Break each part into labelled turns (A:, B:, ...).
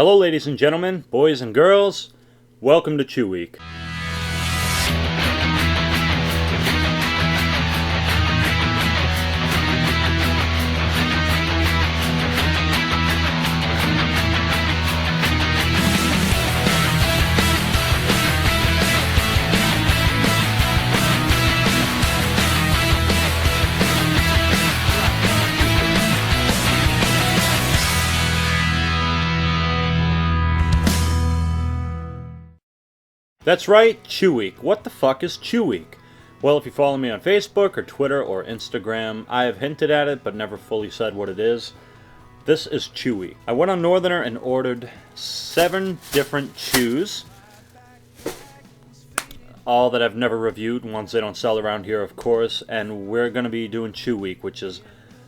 A: Hello ladies and gentlemen, boys and girls, welcome to Chew Week. That's right, Chew Week. What the fuck is Chew Week? Well, if you follow me on Facebook or Twitter or Instagram, I have hinted at it but never fully said what it is. This is Chew Week. I went on Northerner and ordered 7 different chews. All that I've never reviewed, ones they don't sell around here, of course. And we're going to be doing Chew Week, which is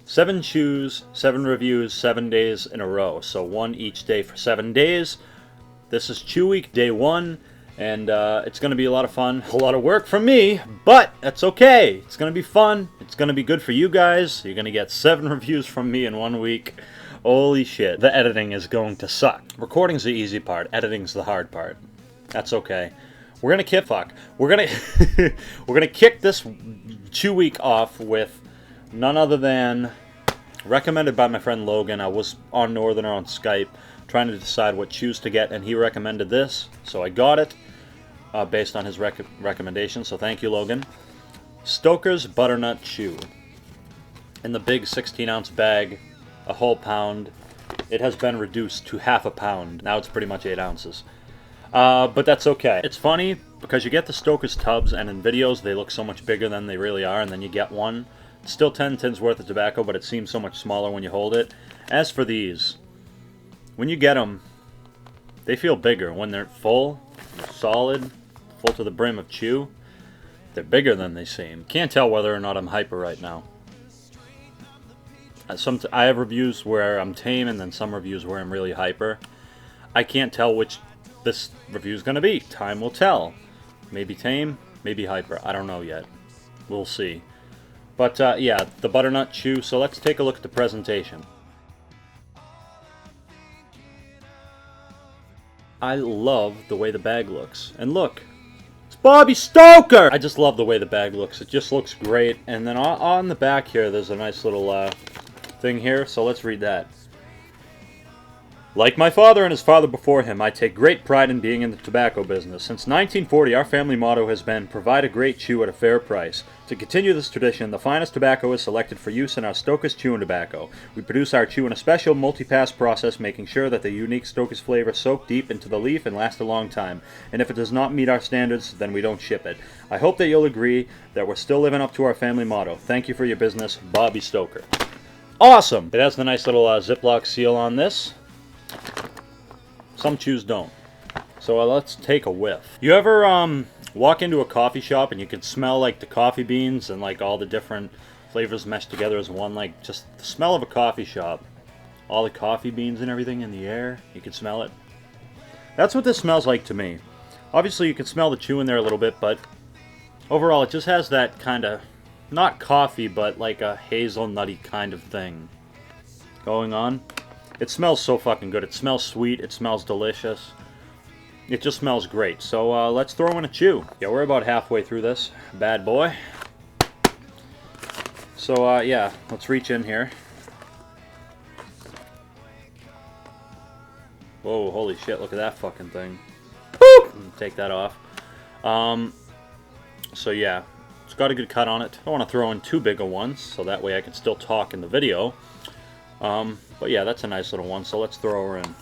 A: 7 chews, 7 reviews, 7 days in a row. So 1 each day for 7 days. This is Chew Week, day 1. And it's going to be a lot of fun, a lot of work from me, but that's okay. It's going to be fun. It's going to be good for you guys. You're going to get 7 reviews from me in 1 week. Holy shit, the editing is going to suck. Recording's the easy part, editing's the hard part. That's okay. We're going to kick this Chew Week off with none other than, recommended by my friend Logan. I was on Northerner on Skype trying to decide what chews to get, and he recommended this, so I got it based on his recommendation, so thank you, Logan. Stoker's Butternut Chew. In the big 16-ounce bag, a whole pound. It has been reduced to half a pound. Now it's pretty much 8 ounces. But that's okay. It's funny, because you get the Stoker's tubs, and in videos they look so much bigger than they really are, and then you get one. It's still 10 tins worth of tobacco, but it seems so much smaller when you hold it. As for these, when you get them, they feel bigger. When they're full, solid, full to the brim of chew, they're bigger than they seem. Can't tell whether or not I'm hyper right now. I have reviews where I'm tame and then some reviews where I'm really hyper. I can't tell which this review is going to be. Time will tell. Maybe tame, maybe hyper. I don't know yet. We'll see. But yeah, the Butternut Chew. So let's take a look at the presentation. I love the way the bag looks. And look, it's Bobby Stoker! I just love the way the bag looks. It just looks great. And then on the back here, there's a nice little thing here. So let's read that. Like my father and his father before him, I take great pride in being in the tobacco business. Since 1940, our family motto has been, provide a great chew at a fair price. To continue this tradition, the finest tobacco is selected for use in our Stoker's chewing tobacco. We produce our chew in a special multi-pass process, making sure that the unique Stoker's flavor soak deep into the leaf and last a long time. And if it does not meet our standards, then we don't ship it. I hope that you'll agree that we're still living up to our family motto. Thank you for your business, Bobby Stoker. Awesome! It has the nice little Ziploc seal on this. Some chews don't. So let's take a whiff. You ever walk into a coffee shop and you can smell like the coffee beans and like all the different flavors meshed together as one, like just the smell of a coffee shop. All the coffee beans and everything in the air, you can smell it. That's what this smells like to me. Obviously you can smell the chew in there a little bit, but overall it just has that kind of, not coffee, but like a hazelnutty kind of thing going on. It smells so fucking good. It smells sweet. It smells delicious. It just smells great. So let's throw in a chew. Yeah, we're about halfway through this bad boy. So yeah, let's reach in here. Whoa, holy shit, look at that fucking thing. Boop! Take that off. So yeah, it's got a good cut on it. I don't want to throw in too big of ones, so that way I can still talk in the video. But yeah, that's a nice little one, so let's throw her in.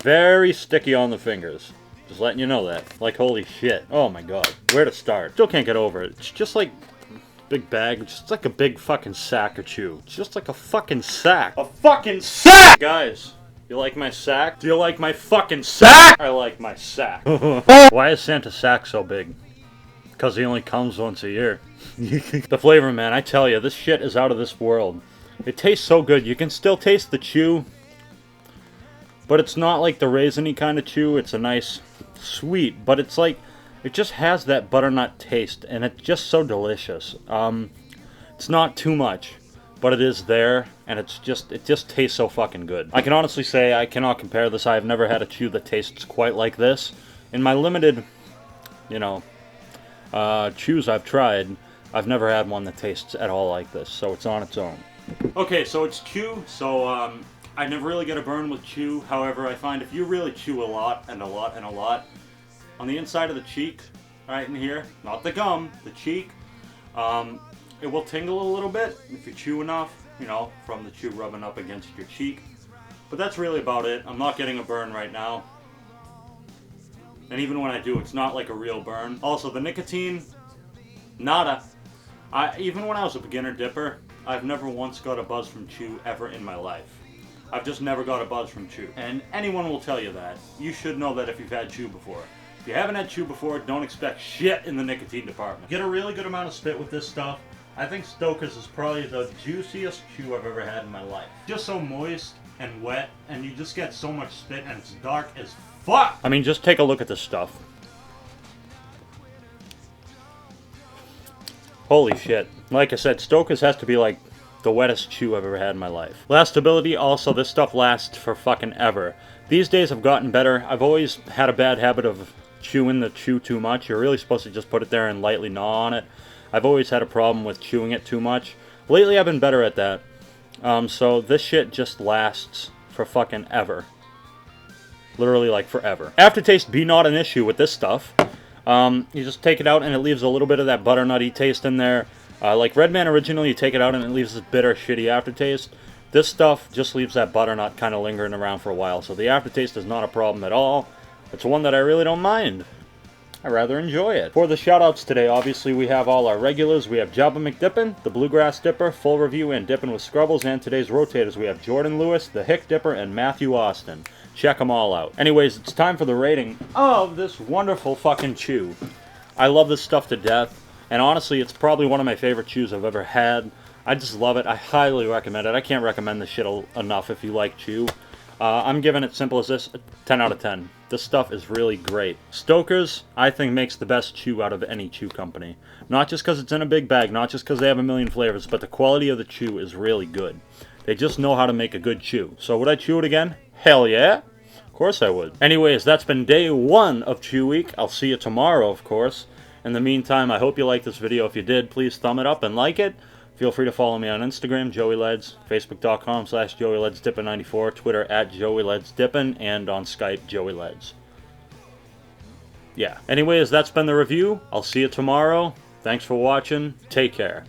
A: Very sticky on the fingers. Just letting you know that. Like, holy shit. Oh my god. Where to start? Still can't get over it. It's just like big bag. It's just like a big fucking sack of chew. It's just like a fucking sack. A fucking sack! Guys, you like my sack? Do you like my fucking sack? I like my sack. Why is Santa's sack so big? Because he only comes once a year. The flavor, man, I tell you, this shit is out of this world. It tastes so good. You can still taste the chew, but it's not like the raisiny kind of chew. It's a nice sweet, but it's like It just has that butternut taste, and it's just so delicious. It's not too much, but it is there, and it just tastes so fucking good. I can honestly say I cannot compare this. I have never had a chew that tastes quite like this. In my limited, chews I've tried, I've never had one that tastes at all like this, so it's on its own. Okay, so it's chew, so I never really get a burn with chew. However, I find if you really chew a lot and a lot and a lot, on the inside of the cheek, right in here, not the gum, the cheek, it will tingle a little bit if you chew enough, from the chew rubbing up against your cheek. But that's really about it. I'm not getting a burn right now. And even when I do, it's not like a real burn. Also, the nicotine, nada. Even when I was a beginner dipper, I've never once got a buzz from chew ever in my life. I've just never got a buzz from chew. And anyone will tell you that. You should know that if you've had chew before. If you haven't had chew before, don't expect shit in the nicotine department. Get a really good amount of spit with this stuff. I think Stoker's is probably the juiciest chew I've ever had in my life. Just so moist and wet, and you just get so much spit, and it's dark as fuck! I mean, just take a look at this stuff. Holy shit. Like I said, Stoker's has to be like the wettest chew I've ever had in my life. Lastability, also, this stuff lasts for fucking ever. These days I've gotten better. I've always had a bad habit of chewing the chew too much. You're really supposed to just put it there and lightly gnaw on it. I've always had a problem with chewing it too much. Lately I've been better at that. So this shit just lasts for fucking ever. Literally like forever. Aftertaste be not an issue with this stuff. You just take it out and it leaves a little bit of that butternutty taste in there. Like Redman Original, you take it out and it leaves this bitter, shitty aftertaste. This stuff just leaves that butternut kind of lingering around for a while. So the aftertaste is not a problem at all. It's one that I really don't mind. I rather enjoy it. For the shoutouts today, obviously we have all our regulars. We have Jabba McDippin, the Bluegrass Dipper, Full Review, and Dippin' with Scrubbles. And today's rotators, we have Jordan Lewis, the Hick Dipper, and Matthew Austin. Check them all out. Anyways, it's time for the rating of this wonderful fucking chew. I love this stuff to death. And honestly, it's probably one of my favorite chews I've ever had. I just love it. I highly recommend it. I can't recommend this shit enough if you like chew. I'm giving it simple as this, 10 out of 10. This stuff is really great. Stoker's, I think, makes the best chew out of any chew company. Not just because it's in a big bag, not just because they have a million flavors, but the quality of the chew is really good. They just know how to make a good chew. So would I chew it again? Hell yeah! Of course I would. Anyways, that's been day 1 of Chew Week. I'll see you tomorrow, of course. In the meantime, I hope you liked this video. If you did, please thumb it up and like it. Feel free to follow me on Instagram, JoeyLeds, Facebook.com/JoeyLedsDippin94, Twitter @JoeyLedsDippin, and on Skype, JoeyLeds. Yeah. Anyways, that's been the review. I'll see you tomorrow. Thanks for watching. Take care.